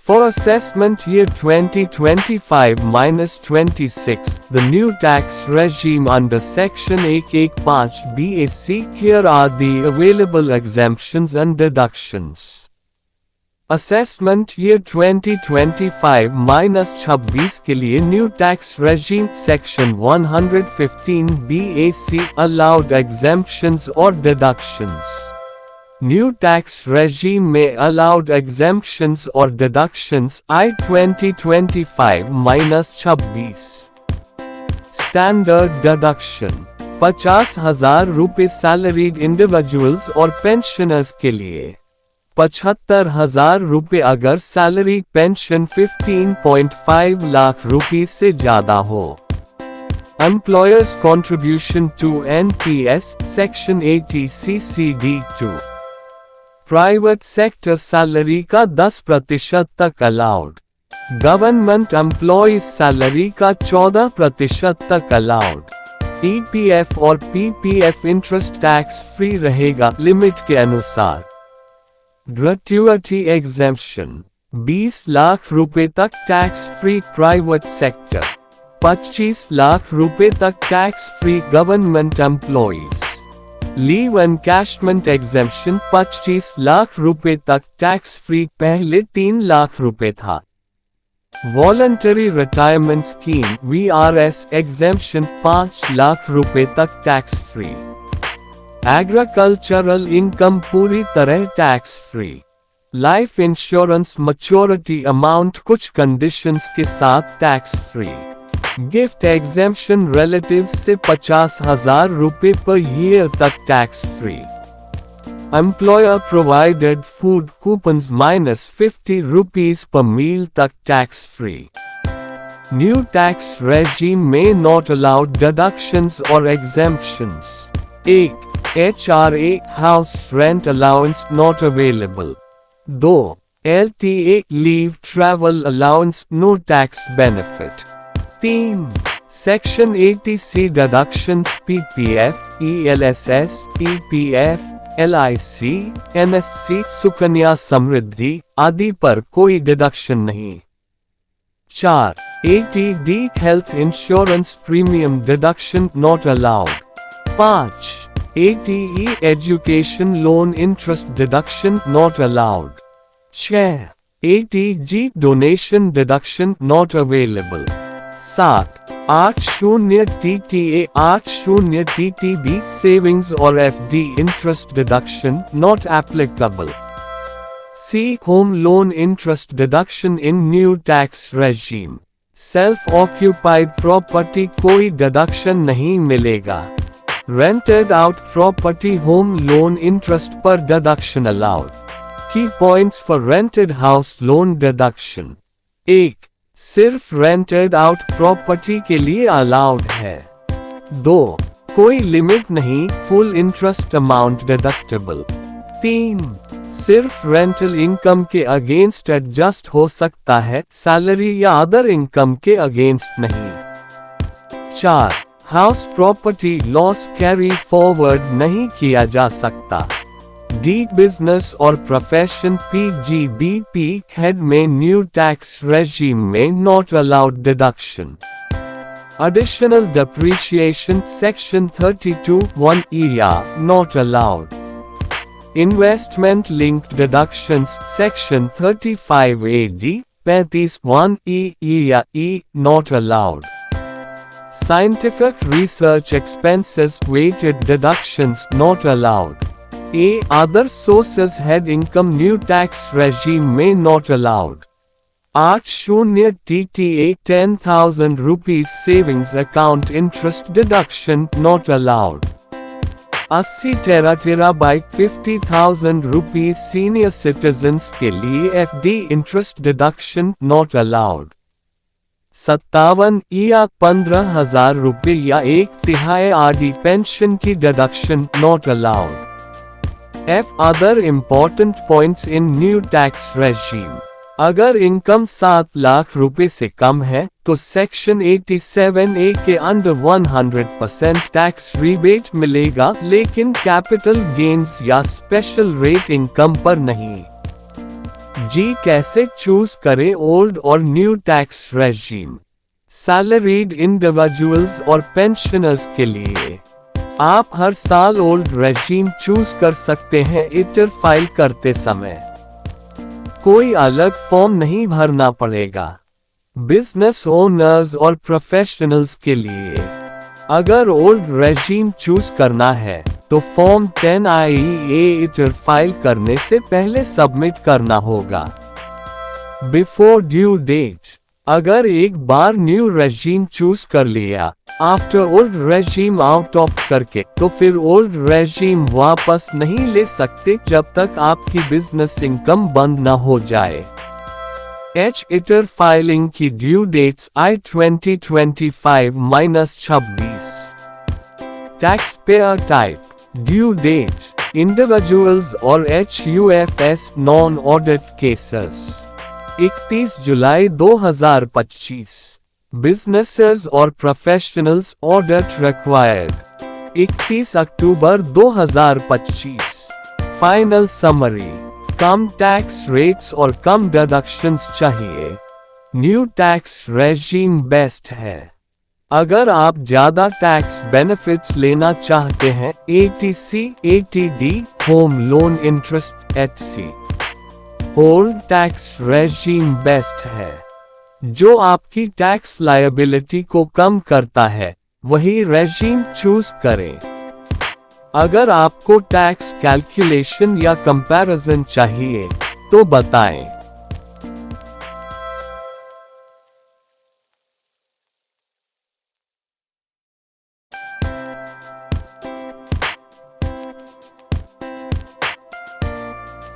For assessment year 2025-26, the new tax regime under Section 115 BAC. Here are the available exemptions and deductions. Assessment year 2025-26 के लिए new tax regime Section 115 BAC allowed exemptions or deductions. New tax regime में allowed exemptions or deductions I 2025-26. Standard deduction 50,000 रुपये salaried individuals और pensioners के लिए, 75,000 रुपये अगर salary pension 15.5 lakh रुपये से ज्यादा हो। Employers contribution to NPS Section 80 CCD2. Private sector salary का 10% तक अलाउड। गवर्नमेंट एम्प्लॉयज सैलरी का 14% तक अलाउड। EPF और PPF इंटरेस्ट टैक्स फ्री रहेगा लिमिट के अनुसार। ग्रेट्युटी एग्जेम्पशन 20 लाख रुपए तक tax free private sector, 25 lakh रुपए तक tax free government employees. Leave encashment exemption 25 lakh रुपए तक टैक्स फ्री, पहले 3 लाख रुपए था। Voluntary retirement scheme VRS exemption 5 lakh रुपए तक टैक्स फ्री। एग्रीकल्चरल इनकम पूरी तरह tax free. Life insurance maturity amount कुछ कंडीशंस के साथ tax free. Gift exemption relatives से 50,000 रुपये पर ईयर तक tax free. Employer provided food coupons -50 rupees per meal तक tax free. New tax regime में नॉट अलाउड डिडक्शंस और exemptions. 1. HRA house rent allowance not available. 2. LTA leave travel allowance no tax benefit. 3. Section 80C deductions PPF, ELSS, EPF, LIC, NSC, Sukanya Samriddhi आदि पर कोई deduction नहीं। 4. ATD health insurance premium deduction not allowed. 5. ATE education loan interest deduction not allowed. 6. ATG donation deduction not available. 7. 80 TTA 80 TTB savings और FD interest deduction not applicable. C. Home loan interest deduction in new tax regime। Self occupied property कोई deduction नहीं मिलेगा। Rented out property home loan interest पर deduction allowed. की points for rented house loan deduction. 1. सिर्फ rented out property के लिए allowed है। 2. कोई लिमिट नहीं, फुल इंटरेस्ट अमाउंट डिडक्टेबल। 3. सिर्फ रेंटल इनकम के अगेंस्ट एडजस्ट हो सकता है, सैलरी या अदर इनकम के अगेंस्ट नहीं। 4. House property loss carry forward नहीं किया जा सकता। डी बिजनेस और प्रोफेशन PGBP हेड में न्यू टैक्स regime में not allowed deduction. Additional depreciation Section 32(1)(EA not allowed. Investment linked deductions Section 35AD 35(1)(E) not allowed. Scientific research expenses weighted deductions not allowed. A. Other sources had income new tax regime may not allowed. 80 TTA 10,000 rupees savings account interest deduction not allowed. 80 terabyte 50,000 rupees senior citizens के लिए FD interest deduction not allowed. 57 या 15,000 रुपये या 1/3 RD pension की deduction not allowed. F. Other important points in new tax regime. अगर income 7 lakh रुपए से कम है तो Section 87A के अंडर 100% टैक्स रिबेट मिलेगा, लेकिन कैपिटल गेन्स या स्पेशल रेट इनकम पर नहीं। जी कैसे चूज करें ओल्ड और new tax regime. Salaried individuals और पेंशनर्स के लिए आप हर साल ओल्ड रेजीम चूज कर सकते हैं। रिटर्न फाइल करते समय कोई अलग फॉर्म नहीं भरना पड़ेगा। बिजनेस ओनर्स और प्रोफेशनल्स के लिए अगर ओल्ड रेजीम चूज करना है तो फॉर्म 10IEA रिटर्न फाइल करने से पहले सबमिट करना होगा। बिफोर ड्यू डेट अगर एक बार न्यू रेजीम चूज कर लिया after old regime out of करके तो फिर ओल्ड रेजीम वापस नहीं ले सकते जब तक आपकी बिजनेस इनकम बंद न हो जाए। रिटर्न फाइलिंग की due dates I-2025-26। Tax payer type due date individuals और HUFS नॉन ऑडिट केसेस 31 जुलाई 2025। बिजनेसेस और प्रोफेशनल्स ऑडिट रिक्वायर्ड 31 अक्टूबर 2025। फाइनल समरी कम टैक्स रेट्स और कम डिडक्शंस चाहिए। न्यू टैक्स रेजीम बेस्ट है अगर आप ज्यादा टैक्स बेनिफिट्स लेना चाहते हैं। ATC ATD home loan interest etc। Old tax regime best है जो आपकी टैक्स लायबिलिटी को कम करता है, वही रेजीम चूज करें। अगर आपको टैक्स कैलकुलेशन या कंपैरिजन चाहिए तो बताएं।